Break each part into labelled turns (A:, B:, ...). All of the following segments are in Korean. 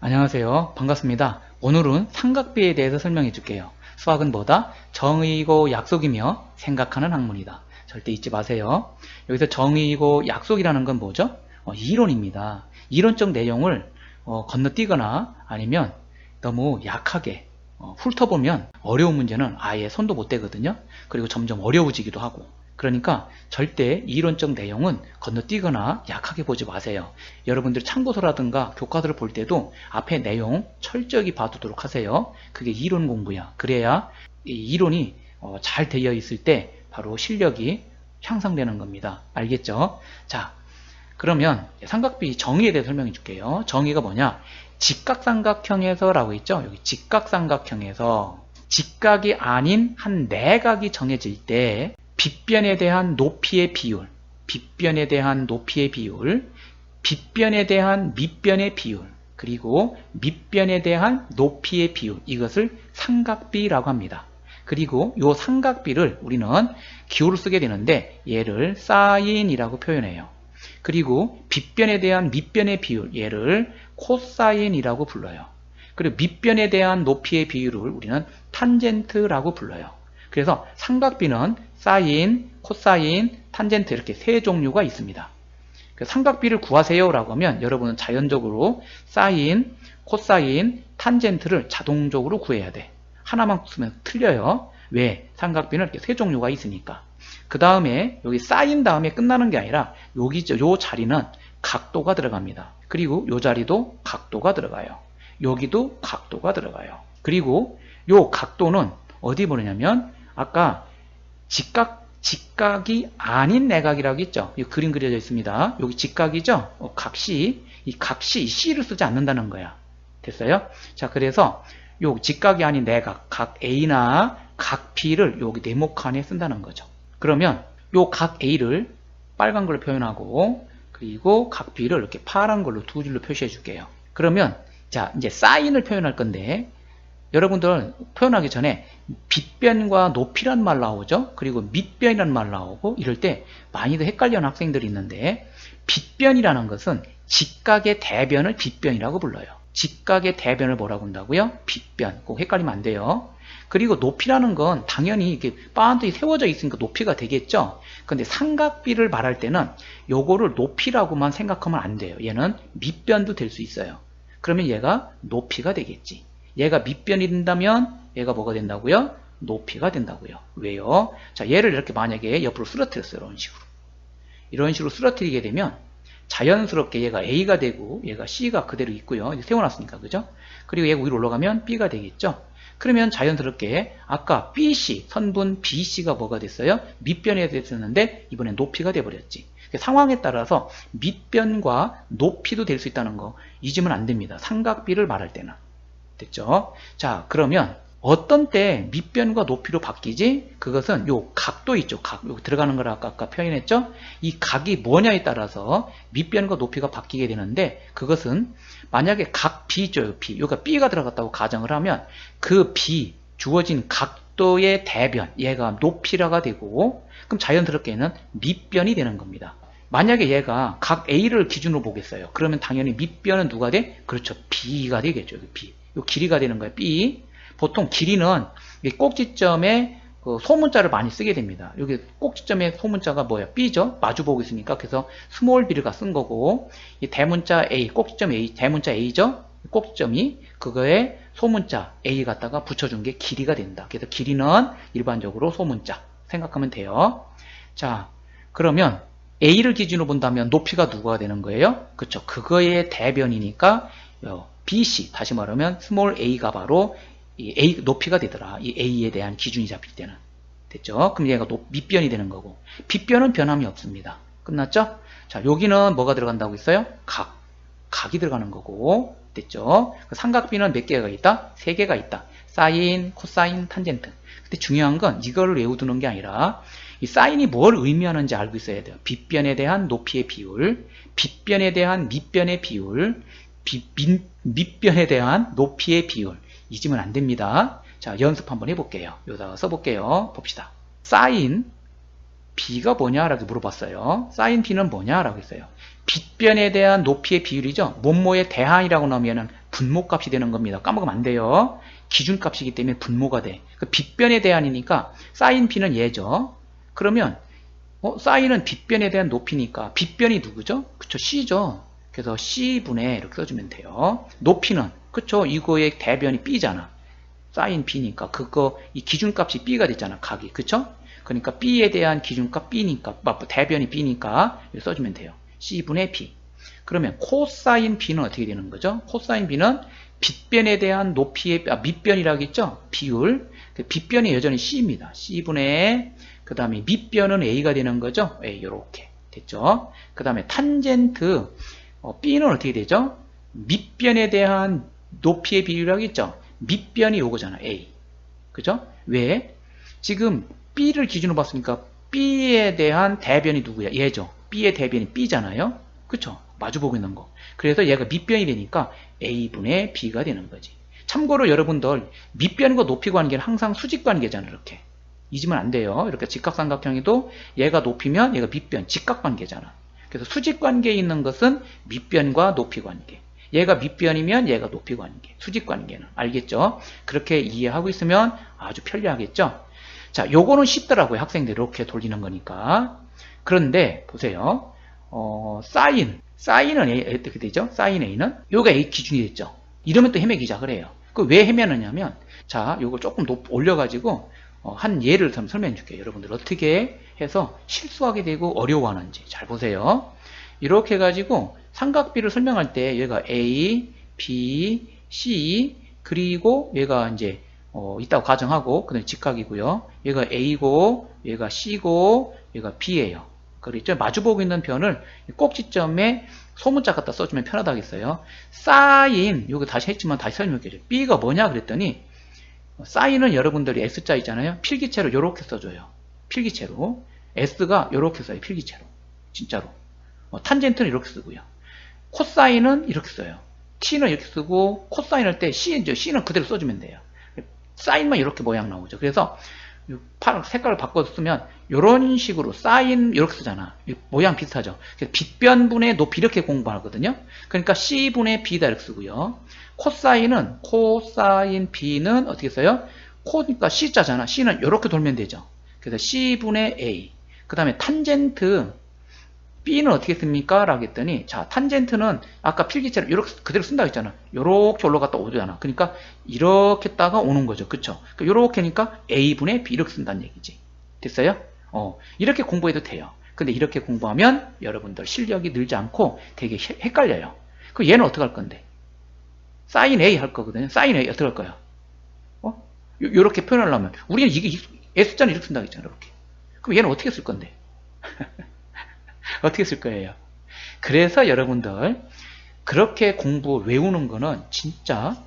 A: 안녕하세요. 반갑습니다. 오늘은 삼각비에 대해서 설명해 줄게요. 수학은 뭐다? 정의이고 약속이며 생각하는 학문이다. 절대 잊지 마세요. 여기서 정의이고 약속이라는 건 뭐죠? 이론입니다. 이론적 내용을 건너뛰거나 아니면 너무 약하게 훑어보면 어려운 문제는 아예 손도 못 대거든요. 그리고 점점 어려워지기도 하고. 그러니까 절대 이론적 내용은 건너뛰거나 약하게 보지 마세요. 여러분들 참고서라든가 교과서를 볼 때도 앞에 내용 철저히 봐두도록 하세요. 그게 이론 공부야. 그래야 이 이론이 잘 되어 있을 때 바로 실력이 향상되는 겁니다. 알겠죠? 자, 그러면 삼각비 정의에 대해 설명해 줄게요. 정의가 뭐냐? 직각삼각형에서 라고 있죠? 여기 직각삼각형에서 직각이 아닌 한 내각이 정해질 때 빗변에 대한 높이의 비율, 빗변에 대한 높이의 비율, 빗변에 대한 밑변의 비율, 그리고 밑변에 대한 높이의 비율, 이것을 삼각비라고 합니다. 그리고 이 삼각비를 우리는 기호를 쓰게 되는데 얘를 사인이라고 표현해요. 그리고 빗변에 대한 밑변의 비율, 얘를 코사인이라고 불러요. 그리고 밑변에 대한 높이의 비율을 우리는 탄젠트라고 불러요. 그래서 삼각비는 사인, 코사인, 탄젠트 이렇게 세 종류가 있습니다. 삼각비를 구하세요 라고 하면 여러분은 자연적으로 사인, 코사인, 탄젠트를 자동적으로 구해야 돼. 하나만 쓰면 틀려요. 왜? 삼각비는 이렇게 세 종류가 있으니까. 그 다음에 여기 사인 다음에 끝나는 게 아니라 여기 요 자리는 각도가 들어갑니다. 그리고 요 자리도 각도가 들어가요. 여기도 각도가 들어가요. 그리고 요 각도는 어디 보느냐면 아까 직각이 아닌 내각이라고 했죠. 이 그림 그려져 있습니다. 여기 직각이죠. 각시, 이 각시 C를 쓰지 않는다는 거야. 됐어요? 자, 그래서 요 직각이 아닌 내각, 각 A나 각 B를 여기 네모칸에 쓴다는 거죠. 그러면 요 각 A를 빨간 걸로 표현하고 그리고 각 B를 이렇게 파란 걸로 두 줄로 표시해 줄게요. 그러면 자, 이제 사인을 표현할 건데 여러분들 표현하기 전에 빗변과 높이란 말 나오죠. 그리고 밑변이란 말 나오고 이럴 때 많이들 헷갈려하는 학생들이 있는데 빗변이라는 것은 직각의 대변을 빗변이라고 불러요. 직각의 대변을 뭐라고 한다고요? 빗변. 꼭 헷갈리면 안 돼요. 그리고 높이라는 건 당연히 이렇게 빤히 세워져 있으니까 높이가 되겠죠. 근데 삼각비를 말할 때는 요거를 높이라고만 생각하면 안 돼요. 얘는 밑변도 될 수 있어요. 그러면 얘가 높이가 되겠지. 얘가 밑변이 된다면 얘가 뭐가 된다고요? 높이가 된다고요. 왜요? 자, 얘를 이렇게 만약에 옆으로 쓰러뜨렸어요. 이런 식으로 쓰러뜨리게 되면 자연스럽게 얘가 A가 되고 얘가 C가 그대로 있고요. 이제 세워놨으니까, 그죠? 그리고 얘가 위로 올라가면 B가 되겠죠? 그러면 자연스럽게 아까 BC, 선분 BC가 뭐가 됐어요? 밑변이 됐었는데 이번엔 높이가 돼버렸지. 상황에 따라서 밑변과 높이도 될 수 있다는 거 잊으면 안 됩니다. 삼각비를 말할 때는. 됐죠? 자, 그러면 어떤 때 밑변과 높이로 바뀌지? 그것은 요 각도 있죠. 각, 여기 들어가는 걸 아까 표현했죠? 이 각이 뭐냐에 따라서 밑변과 높이가 바뀌게 되는데 그것은 만약에 각 B 있죠. B. 여기가 B가 들어갔다고 가정을 하면 그 B, 주어진 각도의 대변, 얘가 높이라가 되고 그럼 자연스럽게는 밑변이 되는 겁니다. 만약에 얘가 각 A를 기준으로 보겠어요. 그러면 당연히 밑변은 누가 돼? 그렇죠. B가 되겠죠. B. 요 길이가 되는 거예요. B. 보통 길이는 꼭지점에 그 소문자를 많이 쓰게 됩니다. 여기 꼭지점의 소문자가 뭐예요? B죠? 마주보고 있으니까. 그래서 스몰 b를 쓴 거고, 이 대문자 A, 꼭지점 A, 대문자 A죠? 꼭지점이 그거에 소문자 A 갖다가 붙여준 게 길이가 된다. 그래서 길이는 일반적으로 소문자 생각하면 돼요. 자, 그러면 A를 기준으로 본다면 높이가 누가 되는 거예요? 그렇죠. 그거의 대변이니까 BC, 다시 말하면 스몰 a가 바로 이 A 높이가 되더라. 이 A에 대한 기준이 잡힐 때는. 됐죠? 그럼 얘가 밑변이 되는 거고. 빗변은 변함이 없습니다. 끝났죠? 자, 여기는 뭐가 들어간다고 했어요? 각이 들어가는 거고. 됐죠? 삼각비는 몇 개가 있다? 3개가 있다. 사인, 코사인, 탄젠트. 근데 중요한 건 이거를 외워두는 게 아니라 이 사인이 뭘 의미하는지 알고 있어야 돼요. 빗변에 대한 높이의 비율, 빗변에 대한 밑변의 비율, 밑변에 대한 높이의 비율. 잊으면 안 됩니다. 자, 연습 한번 해볼게요. 여기다가 써볼게요. 봅시다. 사인 B가 뭐냐라고 물어봤어요. 사인 B는 뭐냐라고 했어요. 빗변에 대한 높이의 비율이죠. 뭐뭐의 대항이라고 나오면은 분모값이 되는 겁니다. 까먹으면 안 돼요. 기준값이기 때문에 분모가 돼. 그 빗변에 대한이니까 사인 b는 얘죠. 그러면 사인은 빗변에 대한 높이니까 빗변이 누구죠? 그쵸, c죠. 그래서 c분의 이렇게 써주면 돼요. 높이는 그쵸, 이거의 대변이 b잖아. 사인 b니까 그거 이 기준값이 b가 됐잖아. 각이 그쵸? 그러니까 b에 대한 기준값 b니까 대변이 b니까 이렇게 써주면 돼요. c분의 b. 그러면 코사인 b는 어떻게 되는 거죠? 코사인 b는 빗변에 대한 높이의 밑변이라고 했죠? 비율. 빗변이 여전히 c입니다. c분의 그 다음에 밑변은 a가 되는 거죠? a 이렇게 됐죠? 그 다음에 탄젠트 b는 어떻게 되죠? 밑변에 대한 높이의 비율이라고 했죠? 밑변이 요거잖아. a. 그죠? 왜? 지금 b를 기준으로 봤으니까 b에 대한 대변이 누구야? 얘죠. b의 대변이 b잖아요. 그쵸? 마주보고 있는 거. 그래서 얘가 밑변이 되니까 a분의 b가 되는 거지. 참고로 여러분들 밑변과 높이 관계는 항상 수직 관계잖아. 이렇게 잊으면 안 돼요. 이렇게 직각삼각형에도 얘가 높이면 얘가 밑변, 직각관계잖아. 그래서 수직 관계에 있는 것은 밑변과 높이 관계. 얘가 밑변이면 얘가 높이 관계, 수직 관계는. 알겠죠? 그렇게 이해하고 있으면 아주 편리하겠죠? 자, 요거는 쉽더라고요. 학생들 이렇게 돌리는 거니까. 그런데 보세요. 사인은 A, 어떻게 되죠? 사인 A는 요가 A 기준이 됐죠. 이러면 또 헤매기 시작을 해요. 그 왜 헤매느냐면, 자, 요거 조금 올려가지고 한 예를 좀 설명해 줄게요. 여러분들 어떻게 해서 실수하게 되고 어려워하는지 잘 보세요. 이렇게 해가지고 삼각비를 설명할 때 얘가 A, B, C 그리고 얘가 이제 있다고 가정하고 그다음에 직각이고요. 얘가 A고 얘가 C고 얘가 B예요. 그렇죠? 마주보고 있는 변을 꼭지점에 소문자 갖다 써주면 편하다겠어요. 사인 요거 다시 했지만 다시 설명할게요. B가 뭐냐 그랬더니 사인은 여러분들이 S자 있잖아요. 필기체로 이렇게 써줘요. 필기체로. S가 이렇게 써요. 필기체로. 진짜로. 탄젠트는 이렇게 쓰고요. 코사인은 이렇게 써요. T는 이렇게 쓰고 코사인 할 때 C는 그대로 써주면 돼요. 사인만 이렇게 모양 나오죠. 그래서 색깔을 바꿔서 쓰면 이런 식으로 사인 이렇게 쓰잖아. 모양 비슷하죠. 빗변분의 높이 이렇게 공부하거든요. 그러니까 C분의 B다 이렇게 쓰고요. 코사인 B는 어떻게 써요? 코니까 C자잖아. C는 이렇게 돌면 되죠. 그래서 C분의 A. 그 다음에 탄젠트 B는 어떻게 씁니까? 라고 했더니, 자, 탄젠트는 아까 필기체로 이렇게 그대로 쓴다고 했잖아. 이렇게 올라갔다 오잖아. 그러니까 이렇게 했다가 오는 거죠. 그쵸? 이렇게 하니까 A분의 B 이렇게 쓴다는 얘기지. 됐어요? 이렇게 공부해도 돼요. 근데 이렇게 공부하면 여러분들 실력이 늘지 않고 되게 헷갈려요. 그럼 얘는 어떻게 할 건데? 사인 A 할 거거든요. 사인 A 어떻게 할 거야? 요렇게 표현하려면 우리는 이게 S자는 이렇게 쓴다고 했잖아. 이렇게. 그럼 얘는 어떻게 쓸 건데? 어떻게 쓸 거예요? 그래서 여러분들 그렇게 외우는 거는 진짜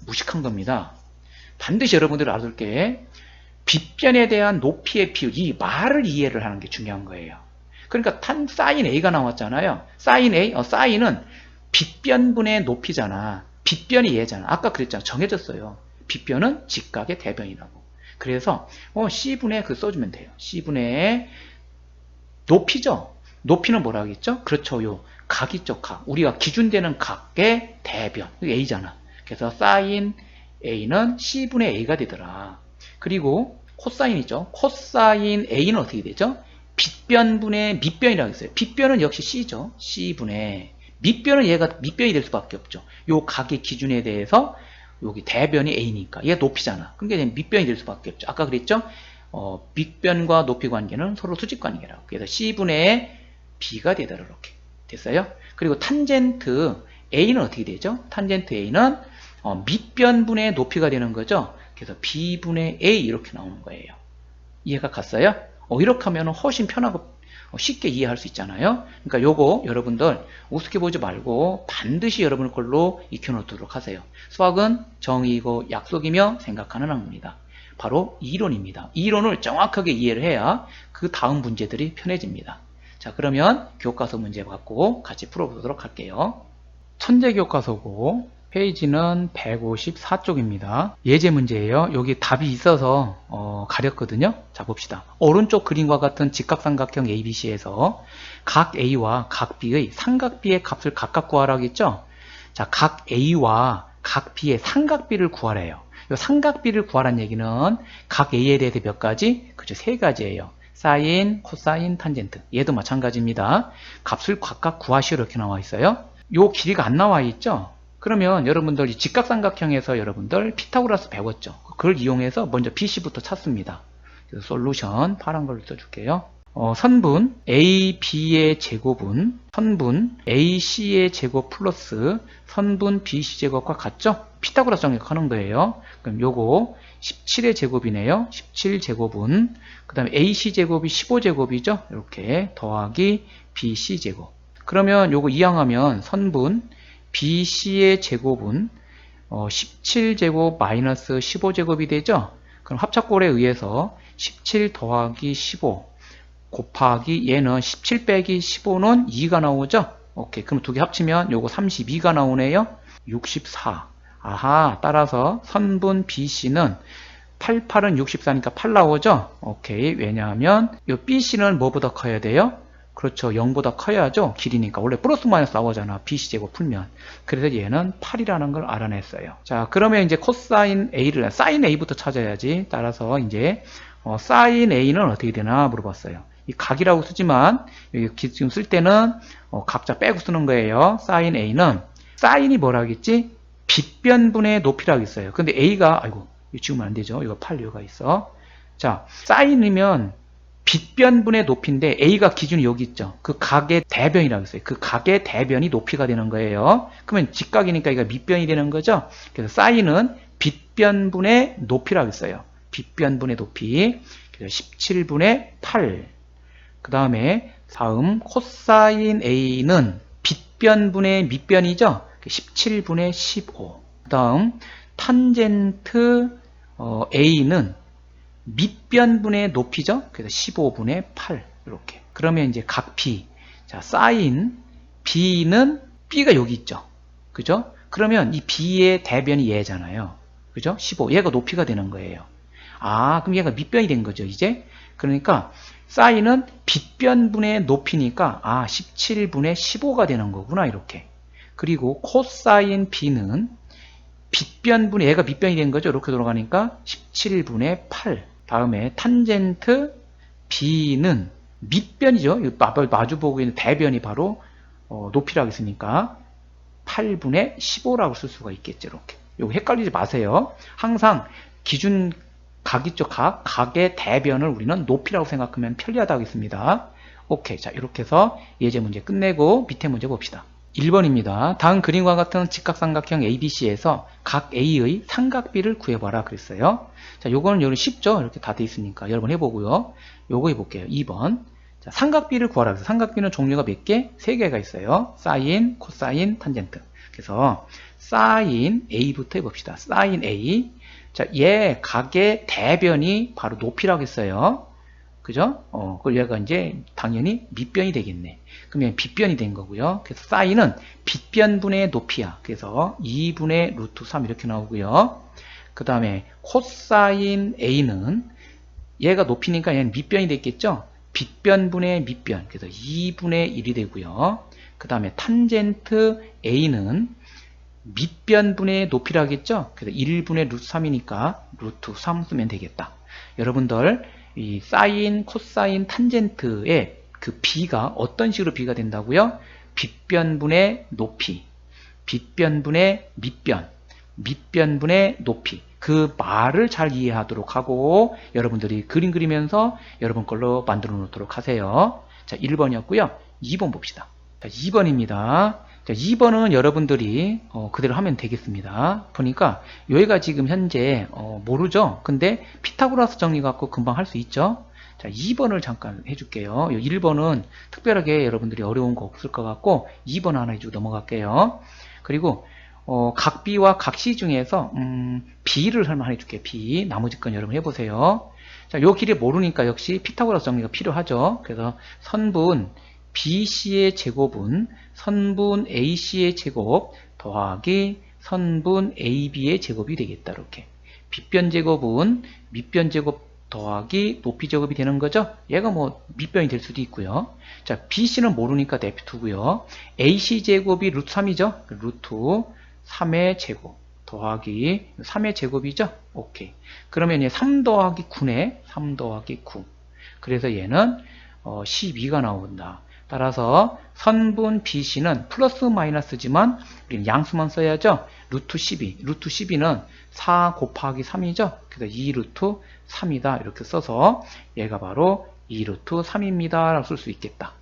A: 무식한 겁니다. 반드시 여러분들 알아둘 게 빗변에 대한 높이의 비율, 이 말을 이해를 하는 게 중요한 거예요. 그러니까 사인 A가 나왔잖아요. 사인 A, 사인은 빗변분의 높이잖아. 빗변이 얘잖아. 아까 그랬잖아. 정해졌어요. 빗변은 직각의 대변이라고. 그래서 C분의 그 써주면 돼요. C분의 높이죠. 높이는 뭐라 하겠죠? 그렇죠. 요 각 있죠. 각. 우리가 기준되는 각의 대변. A잖아. 그래서 사인 A는 C분의 A가 되더라. 그리고 코사인이죠. 코사인 A는 어떻게 되죠? 빗변분의 밑변이라고 했어요. 빗변은 역시 C죠. C분의 밑변은 얘가 밑변이 될 수밖에 없죠. 요 각의 기준에 대해서 여기 대변이 A니까 얘 높이잖아. 그러니까 밑변이 될 수밖에 없죠. 아까 그랬죠? 밑변과 높이 관계는 서로 수직 관계라고. 그래서 C분의 B가 되더라. 이렇게 됐어요. 그리고 탄젠트 A는 어떻게 되죠? 탄젠트 A는 밑변분의 높이가 되는 거죠. 그래서 B분의 A 이렇게 나오는 거예요. 이해가 갔어요? 이렇게 하면 훨씬 편하고 쉽게 이해할 수 있잖아요. 그러니까 요거 여러분들 우습게 보지 말고 반드시 여러분 걸로 익혀놓도록 하세요. 수학은 정의이고 약속이며 생각하는 학문이다. 바로 이론입니다. 이론을 정확하게 이해를 해야 그 다음 문제들이 편해집니다. 자, 그러면 교과서 문제 갖고 같이 풀어보도록 할게요. 천재교과서고 페이지는 154쪽입니다. 예제 문제예요. 여기 답이 있어서 가렸거든요. 자, 봅시다. 오른쪽 그림과 같은 직각삼각형 ABC에서 각 A와 각 B의 삼각 B의 값을 각각 구하라고 했죠. 자, 각 A와 각 B의 삼각비를 구하래요. 이 삼각비를 구하라는 얘기는 각 A에 대해서 몇 가지? 그죠, 세 가지예요. 사인, 코사인, 탄젠트. 얘도 마찬가지입니다. 값을 각각 구하시오 이렇게 나와 있어요. 요 길이가 안 나와 있죠? 그러면 여러분들 이 직각삼각형에서 여러분들 피타고라스 배웠죠? 그걸 이용해서 먼저 BC부터 찾습니다. 그래서 솔루션 파란 걸로 써줄게요. 선분 AB의 제곱은 선분 AC의 제곱 플러스 선분 BC 제곱과 같죠? 피타고라스 정리하는 거예요. 그럼 요거 17의 제곱이네요. 17제곱은 그 다음에 AC 제곱이 15제곱이죠. 이렇게 더하기 BC 제곱. 그러면 요거 이항하면 선분 BC의 제곱은 17제곱 마이너스 15제곱이 되죠. 그럼 합작골에 의해서 17 더하기 15 곱하기 얘는 17 빼기 15는 2가 나오죠. 오케이. 그럼 두 개 합치면 요거 32가 나오네요. 64. 아하. 따라서 선분 BC는 88은 64니까 8 나오죠. 오케이. 왜냐하면 요 BC는 뭐보다 커야 돼요? 그렇죠. 0보다 커야죠. 길이니까. 원래 플러스 마이너스 나오잖아. BC 제곱 풀면. 그래서 얘는 8이라는 걸 알아냈어요. 자, 그러면 이제 코사인 A를, 사인 A부터 찾아야지. 따라서 이제 사인 A는 어떻게 되나 물어봤어요. 이 각이라고 쓰지만 여기 지금 쓸 때는 각자 빼고 쓰는 거예요. 사인 A는 사인이 뭐라겠지? 빗변분의 높이라고 있어요. 근데 A가 아이고 이거 지우면 안 되죠. 이거 8 이유가 있어. 자, 사인이면 빗변분의 높이인데 A가 기준이 여기 있죠. 그 각의 대변이라고 있어요. 그 각의 대변이 높이가 되는 거예요. 그러면 직각이니까 이거 밑변이 되는 거죠. 그래서 사인은 빗변분의 높이라고 있어요. 빗변분의 높이. 그래서 17분의 8. 그 다음에 다음 코사인 A는 빗변분의 밑변이죠. 17분의 15. 그 다음 탄젠트 A는 밑변분의 높이죠. 그래서 15분의 8 이렇게. 그러면 이제 각 B. 자, 사인 B는 B가 여기 있죠. 그죠? 그러면 이 B의 대변이 얘잖아요. 그죠? 15. 얘가 높이가 되는 거예요. 아, 그럼 얘가 밑변이 된 거죠, 이제. 그러니까 사인은 빗변분의 높이니까 17분의 15가 되는 거구나, 이렇게. 그리고 코사인 B는 빗변분의 얘가 밑변이 된 거죠. 이렇게 돌아가니까 17분의 8. 다음에 탄젠트 B는 밑변이죠. 마주보고 있는 대변이 바로 높이라고 했으니까 8분의 15라고 쓸 수가 있겠죠. 이렇게. 이거 헷갈리지 마세요. 항상 기준 각 있죠. 각의 대변을 우리는 높이라고 생각하면 편리하다고 했습니다. 오케이. 자, 이렇게 해서 예제 문제 끝내고 밑에 문제 봅시다. 1번입니다. 다음 그림과 같은 직각삼각형 ABC에서 각 A의 삼각비를 구해봐라 그랬어요. 자, 요거는 여러분 쉽죠? 이렇게 다 돼 있으니까 여러분 해보고요. 요거 해볼게요. 2번. 자, 삼각비를 구하라 그래서 삼각비는 종류가 몇 개? 3개가 있어요. 사인, 코사인, 탄젠트. 그래서 사인 A부터 해봅시다. 사인 A. 자, 얘 각의 대변이 바로 높이라고 했어요. 그죠? 그걸 얘가 이제 당연히 밑변이 되겠네. 그러면 빗변이 된 거고요. 그래서 사인은 빗변분의 높이야. 그래서 2분의 루트 3 이렇게 나오고요. 그 다음에 코사인 A는 얘가 높이니까 얘는 밑변이 됐겠죠? 빗변분의 밑변. 그래서 2분의 1이 되고요. 그 다음에 탄젠트 A는 밑변분의 높이라겠죠? 그래서 1분의 루트 3이니까 루트 3 쓰면 되겠다. 여러분들 이 사인, 코사인, 탄젠트의 그 B가 어떤 식으로 B가 된다고요? 빗변분의 높이, 빗변분의 밑변, 밑변분의 높이. 그 말을 잘 이해하도록 하고 여러분들이 그림 그리면서 여러분 걸로 만들어 놓도록 하세요. 자, 1번이었고요. 2번 봅시다. 자, 2번입니다. 자, 2번은 여러분들이 그대로 하면 되겠습니다. 보니까 여기가 지금 현재 모르죠? 근데 피타고라스 정리 갖고 금방 할 수 있죠? 자, 2번을 잠깐 해줄게요. 1번은 특별하게 여러분들이 어려운 거 없을 것 같고 2번 하나 해주고 넘어갈게요. 그리고 각 B와 각 C 중에서 B를 설명해 줄게요. B. 나머지 건 여러분 해보세요. 자, 요 길이 모르니까 역시 피타고라스 정리가 필요하죠. 그래서 선분 BC의 제곱은 선분 AC의 제곱 더하기 선분 AB의 제곱이 되겠다. 이렇게. 빗변 제곱은 밑변 제곱 더하기 높이 제곱이 되는 거죠. 얘가 뭐 밑변이 될 수도 있고요. 자, BC는 모르니까 내비두고요. AC 제곱이 루트 3이죠. 루트 3의 제곱 더하기 3의 제곱이죠. 오케이. 그러면 얘 3 더하기 9네. 3 더하기 9. 그래서 얘는 12가 나온다. 따라서 선분 BC는 플러스 마이너스지만 우리는 양수만 써야죠. 루트 12. 루트 12는 4 곱하기 3이죠. 그래서 2 루트 3이다. 이렇게 써서 얘가 바로 2 루트 3입니다. 라고 쓸 수 있겠다.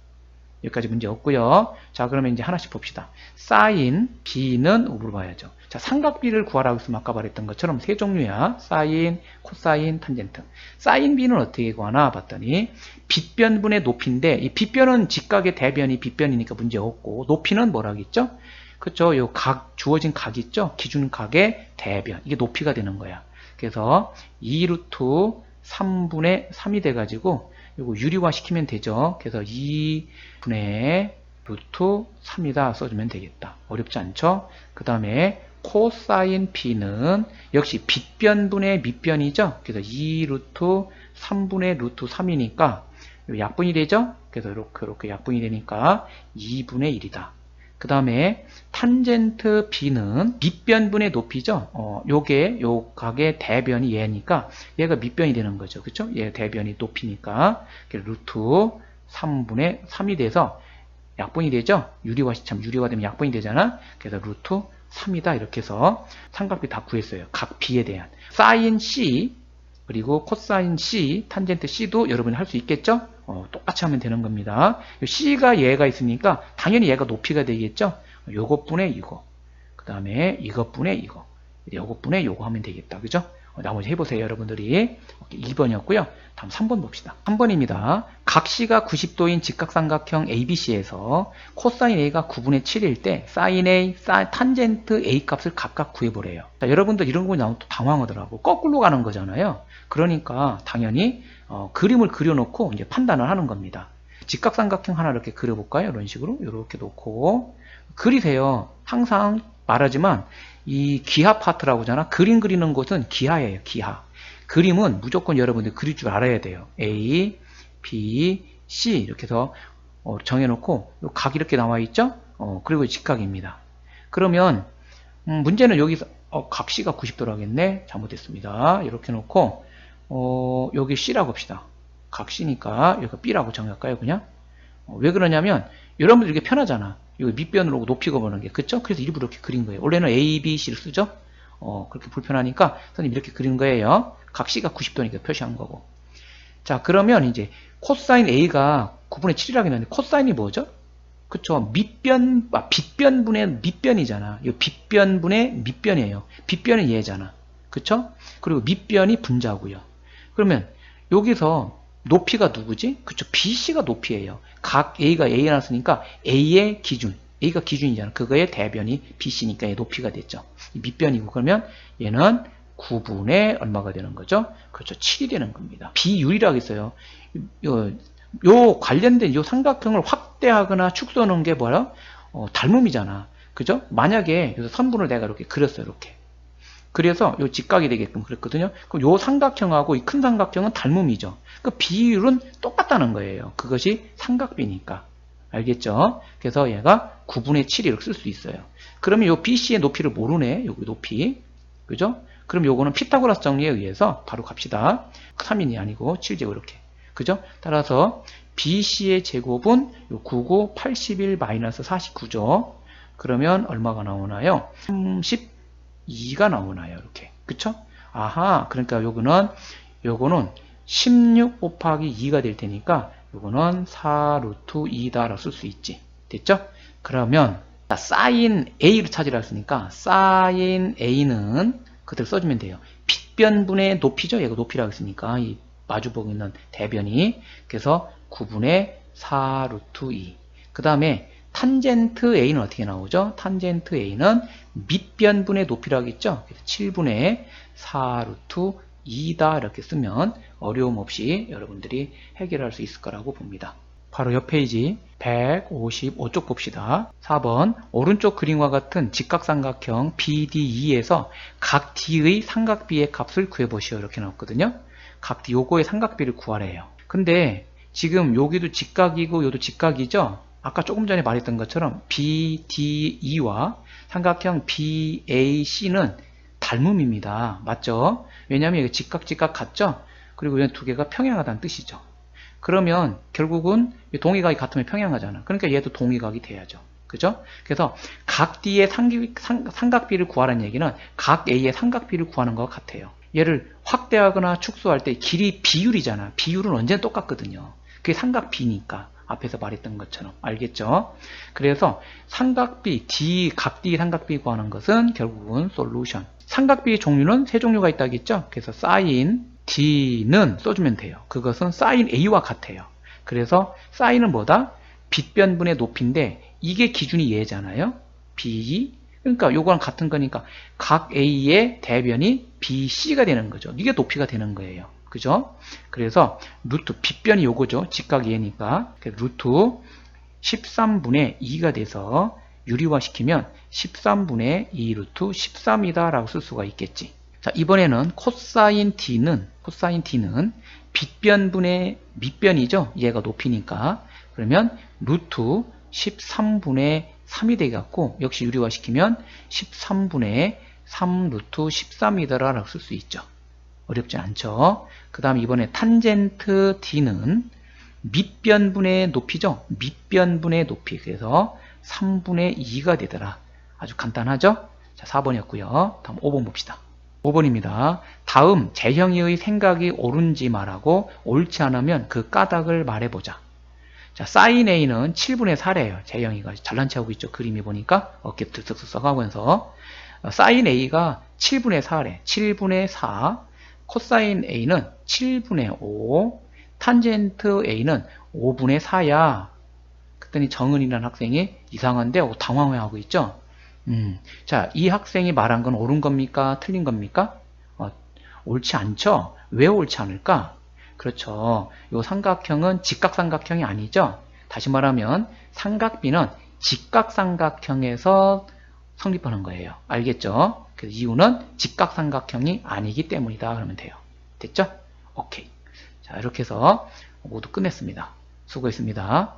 A: 여기까지 문제 없고요. 자, 그러면 이제 하나씩 봅시다. 사인 B는 물어봐야죠. 자, 삼각비를 구하라고 했으면 아까 말했던 것처럼 세 종류야. 사인, 코사인, 탄젠트. 사인 B는 어떻게 구하나 봤더니 빗변분의 높이인데 이 빗변은 직각의 대변이 빗변이니까 문제 없고 높이는 뭐라겠죠? 그렇죠. 요 각 주어진 각 있죠? 기준각의 대변. 이게 높이가 되는 거야. 그래서 2루트 3분의 3이 돼 가지고 요거 유리화 시키면 되죠. 그래서 2분의 루트 3이다 써주면 되겠다. 어렵지 않죠? 그 다음에 코사인 B는 역시 빗변분의 밑변이죠. 그래서 2 루트 3분의 루트 3이니까 약분이 되죠. 그래서 이렇게 약분이 되니까 2분의 1이다. 그 다음에 탄젠트 B는 밑변분의 높이죠. 요게 요 각의 대변이 얘니까 얘가 밑변이 되는 거죠. 그쵸? 얘 대변이 높이니까 루트 3분의 3이 돼서 약분이 되죠. 유리화 되면 약분이 되잖아. 그래서 루트 3이다. 이렇게 해서 삼각비 다 구했어요. 각 B에 대한 사인 C 그리고 코사인 C, 탄젠트 C도 여러분이 할 수 있겠죠? 똑같이 하면 되는 겁니다. C가 얘가 있으니까 당연히 얘가 높이가 되겠죠? 요것분의 이거, 그 다음에 이것분의 이거, 요것분의 요거 하면 되겠다. 그죠? 나머지 해보세요, 여러분들이. 2번이었고요. 다음 3번 봅시다. 3번입니다. 각 C가 90도인 직각삼각형 ABC에서 코사인 A가 9분의 7일 때 사인 A, 탄젠트 A 값을 각각 구해보래요. 자, 여러분들 이런 거 나오면 또 당황하더라고. 거꾸로 가는 거잖아요. 그러니까 당연히 그림을 그려놓고 이제 판단을 하는 겁니다. 직각삼각형 하나 이렇게 그려볼까요? 이런 식으로 이렇게 놓고 그리세요. 항상 말하지만 이 기하 파트라고 하잖아. 그림 그리는 곳은 기하예요. 기하. 그림은 무조건 여러분들 그릴 줄 알아야 돼요. A, B, C 이렇게 해서 정해놓고 각 이렇게 나와 있죠? 그리고 직각입니다. 그러면 문제는 여기서 각 C가 90도로 하겠네. 잘못했습니다. 이렇게 놓고 여기 C라고 합시다. 각 C니까 여기가 B라고 정할까요? 그냥? 왜 그러냐면 여러분들 이게 편하잖아. 여기 밑변으로 높이가 보는 게. 그쵸? 그래서 일부러 이렇게 그린 거예요. 원래는 A, B, C를 쓰죠? 그렇게 불편하니까 선생님 이렇게 그린 거예요. 각 C가 90도니까 표시한 거고. 자, 그러면 이제 코사인 A가 9분의 7이라고 했는데 코사인이 뭐죠? 그쵸? 빗변분의 밑변이잖아. 이 빗변분의 밑변이에요. 빗변이 얘잖아. 그쵸? 그리고 밑변이 분자고요. 그러면 여기서 높이가 누구지? 그쵸? BC가 높이에요. 각 A가 A에 나왔으니까 A의 기준. A가 기준이잖아. 그거의 대변이 BC니까 얘 높이가 됐죠. 밑변이고 그러면 얘는 9분의 얼마가 되는 거죠? 그렇죠. 7이 되는 겁니다. 비율이라고 했어요. 요 관련된 요 삼각형을 확대하거나 축소하는 게 뭐야? 닮음이잖아. 그죠? 만약에 여기서 선분을 내가 이렇게 그렸어요. 이렇게. 그래서 요 직각이 되게끔 그랬거든요. 그럼 요 삼각형하고 이 큰 삼각형은 닮음이죠. 그 비율은 똑같다는 거예요. 그것이 삼각비니까. 알겠죠? 그래서 얘가 9분의 7 이렇게 쓸 수 있어요. 그러면 요 BC의 높이를 모르네. 여기 높이. 그죠? 그럼 요거는 피타고라스 정리에 의해서 바로 갑시다. 3인이 아니고 7제곱 이렇게. 그죠? 따라서 BC의 제곱은 요 99, 81, 마이너스 49죠. 그러면 얼마가 나오나요? 32가 나오나요? 이렇게. 그쵸? 아하, 그러니까 요거는 16 곱하기 2가 될 테니까 요거는 4 루트 2다라고 쓸 수 있지. 됐죠? 그러면 사인 A를 찾으라 했으니까 사인 A는 그대로 써주면 돼요. 빗변분의 높이죠? 얘가 높이라고 했으니까 이 마주보고 있는 대변이. 그래서 9분의 4 루트 2. 그 다음에 탄젠트 A는 어떻게 나오죠? 탄젠트 A는 밑변분의 높이라고 했죠? 그래서 7분의 4 루트 2다 이렇게 쓰면 어려움 없이 여러분들이 해결할 수 있을 거라고 봅니다. 바로 옆 페이지 155쪽 봅시다. 4번 오른쪽 그림과 같은 직각삼각형 BDE에서 각 D의 삼각비의 값을 구해보시오. 이렇게 나왔거든요. 각 D 요거의 삼각비를 구하래요. 근데 지금 여기도 직각이고 요도 직각이죠? 아까 조금 전에 말했던 것처럼 BDE와 삼각형 BAC는 닮음입니다. 맞죠? 왜냐하면 이게 직각 같죠? 그리고 이 두 개가 평행하다는 뜻이죠. 그러면 결국은 동의각이 같으면 평행하잖아. 그러니까 얘도 동의각이 돼야죠. 그죠? 그래서 각 D의 삼각비를 구하라는 얘기는 각 A의 삼각비를 구하는 것 같아요. 얘를 확대하거나 축소할 때 길이 비율이잖아. 비율은 언제나 똑같거든요. 그게 삼각비니까. 앞에서 말했던 것처럼. 알겠죠? 그래서 삼각비, 각 D의 삼각비 구하는 것은 결국은 솔루션. 삼각비 종류는 세 종류가 있다겠죠? 그래서 사인 D는 써주면 돼요. 그것은 사인 A와 같아요. 그래서 사인은 뭐다? 빗변분의 높이인데 이게 기준이 얘잖아요. B. 그러니까 요거랑 같은 거니까 각 A의 대변이 BC가 되는 거죠. 이게 높이가 되는 거예요. 그죠? 그래서 루트 빗변이 요거죠. 직각 얘니까 루트 13분의 2가 돼서 유리화시키면 13분의 2 루트 13이다 라고 쓸 수가 있겠지. 자, 이번에는 코사인 D는 빗변분의 밑변이죠. 얘가 높이니까. 그러면 루트 13분의 3이 되겠고 역시 유리화시키면 13분의 3 루트 13이다 라고 쓸 수 있죠. 어렵지 않죠. 그 다음 이번에 탄젠트 D는 밑변분의 높이죠. 밑변분의 높이. 그래서 3분의 2가 되더라. 아주 간단하죠. 자, 4번이었고요. 다음 5번 봅시다. 5번입니다. 다음 재형이의 생각이 옳은지 말하고 옳지 않으면 그 까닭을 말해보자. 자, 사인 A는 7분의 4래요. 재형이가 잘난 체하고 있죠. 그림이 보니까 어깨 들썩들썩 하면서 사인 A가 7분의 4래. 7분의 4. 코사인 A는 7분의 5, 탄젠트 A는 5분의 4야. 그랬더니 정은이라는 학생이 이상한데 당황해하고 있죠. 자, 이 학생이 말한 건 옳은 겁니까? 틀린 겁니까? 옳지 않죠? 왜 옳지 않을까? 그렇죠. 이 삼각형은 직각삼각형이 아니죠. 다시 말하면 삼각비는 직각삼각형에서 성립하는 거예요. 알겠죠? 그래서 이유는 직각삼각형이 아니기 때문이다. 그러면 돼요. 됐죠? 오케이. 자, 이렇게 해서 모두 끝냈습니다. 수고했습니다.